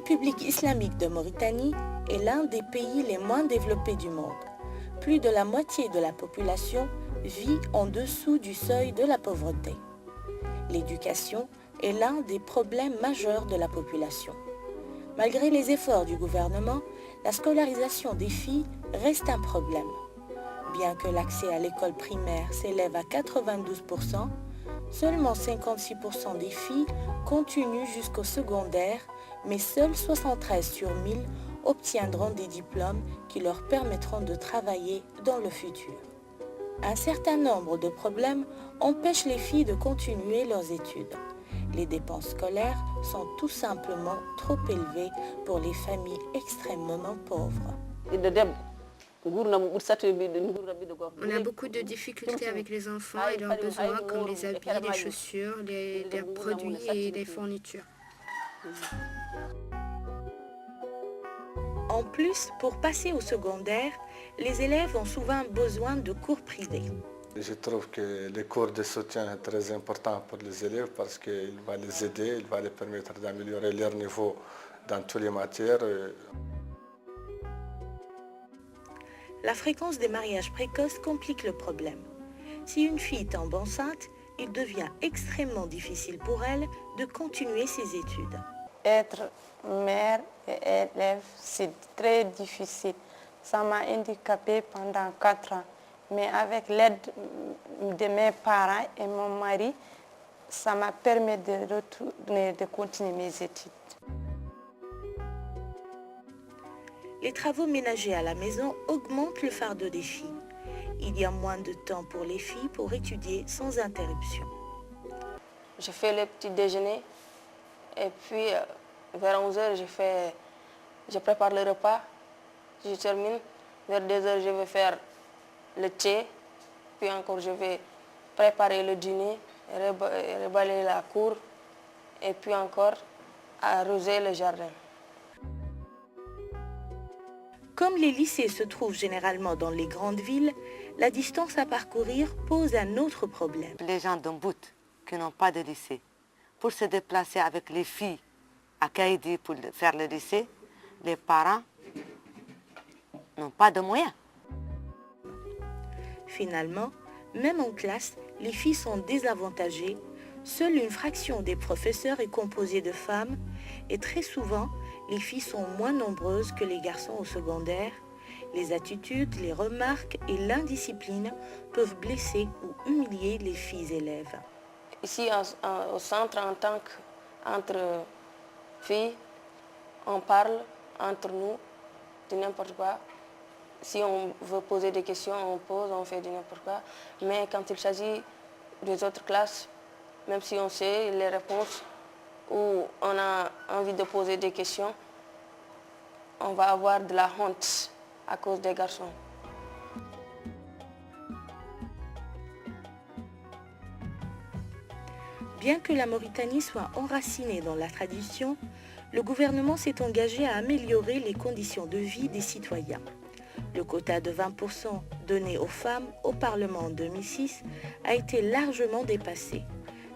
République islamique de Mauritanie est l'un des pays les moins développés du monde. Plus de la moitié de la population vit en dessous du seuil de la pauvreté. L'éducation est l'un des problèmes majeurs de la population. Malgré les efforts du gouvernement, la scolarisation des filles reste un problème. Bien que l'accès à l'école primaire s'élève à 92%, seulement 56% des filles continuent jusqu'au secondaire, mais seuls 73 sur 1000 obtiendront des diplômes qui leur permettront de travailler dans le futur. Un certain nombre de problèmes empêchent les filles de continuer leurs études. Les dépenses scolaires sont tout simplement trop élevées pour les familles extrêmement pauvres. On a beaucoup de difficultés avec les enfants et leurs besoins comme les habits, les chaussures, les produits et les fournitures. En plus, pour passer au secondaire, les élèves ont souvent besoin de cours privés. Je trouve que les cours de soutien sont très importants pour les élèves parce qu'il va les aider, il va les permettre d'améliorer leur niveau dans toutes les matières. La fréquence des mariages précoces complique le problème. Si une fille tombe enceinte, il devient extrêmement difficile pour elle de continuer ses études. Être mère et élève, c'est très difficile. Ça m'a handicapée pendant 4 ans. Mais avec l'aide de mes parents et mon mari, ça m'a permis de continuer mes études. Les travaux ménagers à la maison augmentent le fardeau des filles. Il y a moins de temps pour les filles pour étudier sans interruption. Je fais le petit déjeuner et puis vers 11h, je prépare le repas, je termine. Vers 2h, je vais faire le thé, puis encore je vais préparer le dîner, rebalayer la cour et puis encore arroser le jardin. Comme les lycées se trouvent généralement dans les grandes villes, la distance à parcourir pose un autre problème. Les gens d'Umbout qui n'ont pas de lycée, pour se déplacer avec les filles à Kaïdi pour faire le lycée, les parents n'ont pas de moyens. Finalement, même en classe, les filles sont désavantagées. Seule une fraction des professeurs est composée de femmes et très souvent, les filles sont moins nombreuses que les garçons au secondaire. Les attitudes, les remarques et l'indiscipline peuvent blesser ou humilier les filles élèves. Ici, au centre, en tant qu'entre filles, on parle entre nous de n'importe quoi. Si on veut poser des questions, on pose, on fait de n'importe quoi. Mais quand il s'agit des autres classes, même si on sait les réponses ou on a envie de poser des questions, on va avoir de la honte à cause des garçons. Bien que la Mauritanie soit enracinée dans la tradition, le gouvernement s'est engagé à améliorer les conditions de vie des citoyens. Le quota de 20% donné aux femmes au Parlement en 2006 a été largement dépassé.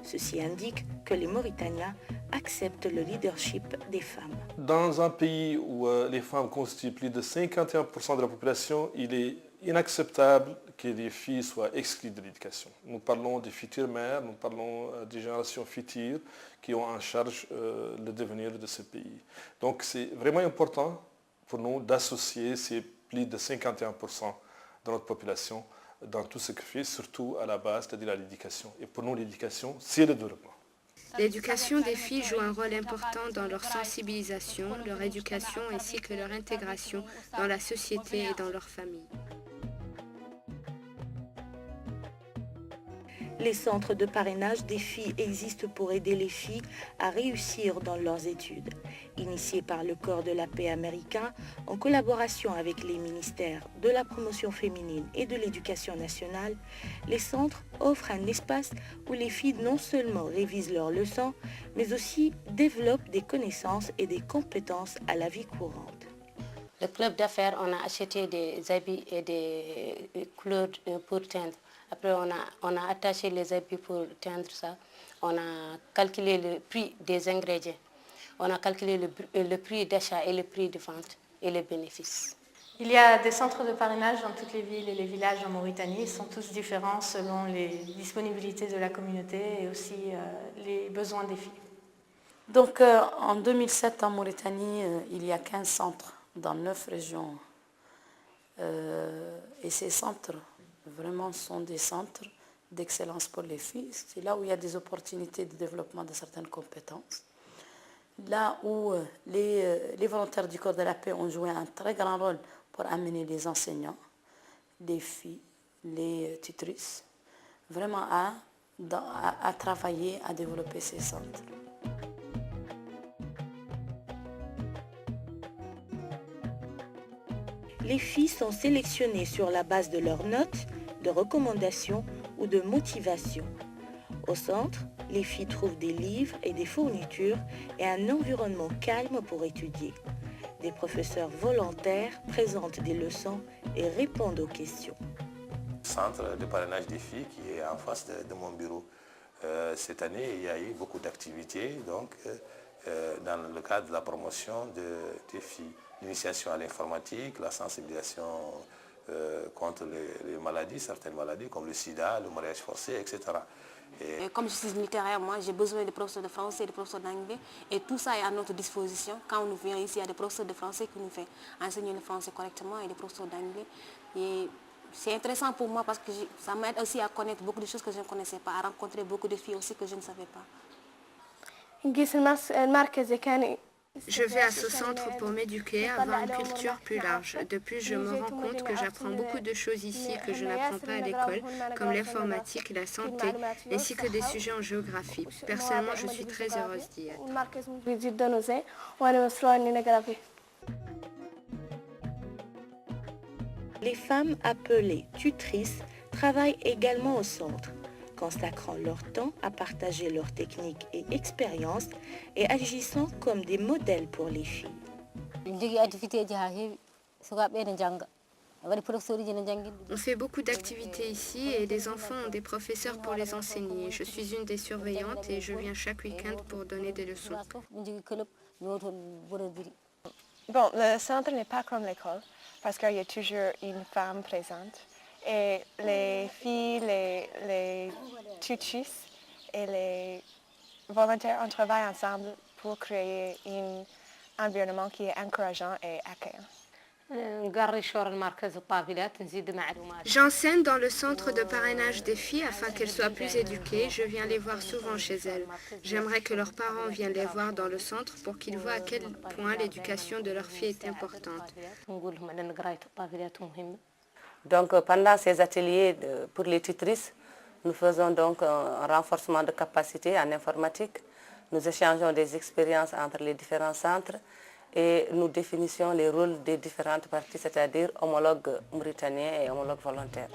Ceci indique que les Mauritaniens acceptent le leadership des femmes. Dans un pays où les femmes constituent plus de 51% de la population, il est inacceptable que les filles soient exclues de l'éducation. Nous parlons des futures mères, nous parlons des générations futures qui ont en charge le devenir de ce pays. Donc c'est vraiment important pour nous d'associer ces plus de 51% de notre population dans tout ce que fait, surtout à la base, c'est-à-dire l'éducation. Et pour nous, l'éducation, c'est le développement. L'éducation des filles joue un rôle important dans leur sensibilisation, leur éducation ainsi que leur intégration dans la société et dans leur famille. Les centres de parrainage des filles existent pour aider les filles à réussir dans leurs études. Initiés par le Corps de la paix américain, en collaboration avec les ministères de la promotion féminine et de l'éducation nationale, les centres offrent un espace où les filles non seulement révisent leurs leçons, mais aussi développent des connaissances et des compétences à la vie courante. Le club d'affaires, on a acheté des habits et des couleurs pour teindre. Après, on a attaché les habits pour teindre ça. On a calculé le prix des ingrédients. on a calculé le prix d'achat et le prix de vente et les bénéfices. Il y a des centres de parrainage dans toutes les villes et les villages en Mauritanie. Ils sont tous différents selon les disponibilités de la communauté et aussi les besoins des filles. Donc en 2007 en Mauritanie, il y a 15 centres dans 9 régions. Et ces centres vraiment sont des centres d'excellence pour les filles. C'est là où il y a des opportunités de développement de certaines compétences. Là où les volontaires du corps de la paix ont joué un très grand rôle pour amener les enseignants, les filles, les tutrices, vraiment à travailler, à développer ces centres. Les filles sont sélectionnées sur la base de leurs notes, de recommandations ou de motivation. Au centre, les filles trouvent des livres et des fournitures et un environnement calme pour étudier. Des professeurs volontaires présentent des leçons et répondent aux questions. Centre de parrainage des filles qui est en face de mon bureau. Cette année, il y a eu beaucoup d'activités dans le cadre de la promotion des filles. L'initiation à l'informatique, la sensibilisation contre les maladies, certaines maladies comme le sida, le mariage forcé, etc. Et comme je suis littéraire, moi j'ai besoin de professeurs de français, de professeurs d'anglais et tout ça est à notre disposition. Quand nous venons ici, il y a des professeurs de français qui nous font enseigner le français correctement et des professeurs d'anglais. Et c'est intéressant pour moi parce que ça m'aide aussi à connaître beaucoup de choses que je ne connaissais pas, à rencontrer beaucoup de filles aussi que je ne savais pas. Je vais à ce centre pour m'éduquer, avoir une culture plus large. De plus, je me rends compte que j'apprends beaucoup de choses ici que je n'apprends pas à l'école, comme l'informatique, la santé, ainsi que des sujets en géographie. Personnellement, je suis très heureuse d'y être. Les femmes appelées tutrices travaillent également au centre, consacrant leur temps à partager leurs techniques et expériences et agissant comme des modèles pour les filles. On fait beaucoup d'activités ici et les enfants ont des professeurs pour les enseigner. Je suis une des surveillantes et je viens chaque week-end pour donner des leçons. Bon, le centre n'est pas comme l'école parce qu'il y a toujours une femme présente. Et les filles, les tutrices et les volontaires, on travaille ensemble pour créer un environnement qui est encourageant et accueillant. J'enseigne dans le centre de parrainage des filles afin qu'elles soient plus éduquées. Je viens les voir souvent chez elles. J'aimerais que leurs parents viennent les voir dans le centre pour qu'ils voient à quel point l'éducation de leur fille est importante. Donc pendant ces ateliers pour les tutrices, nous faisons donc un renforcement de capacité en informatique. Nous échangeons des expériences entre les différents centres et nous définissons les rôles des différentes parties, c'est-à-dire homologues mauritaniens et homologues volontaires.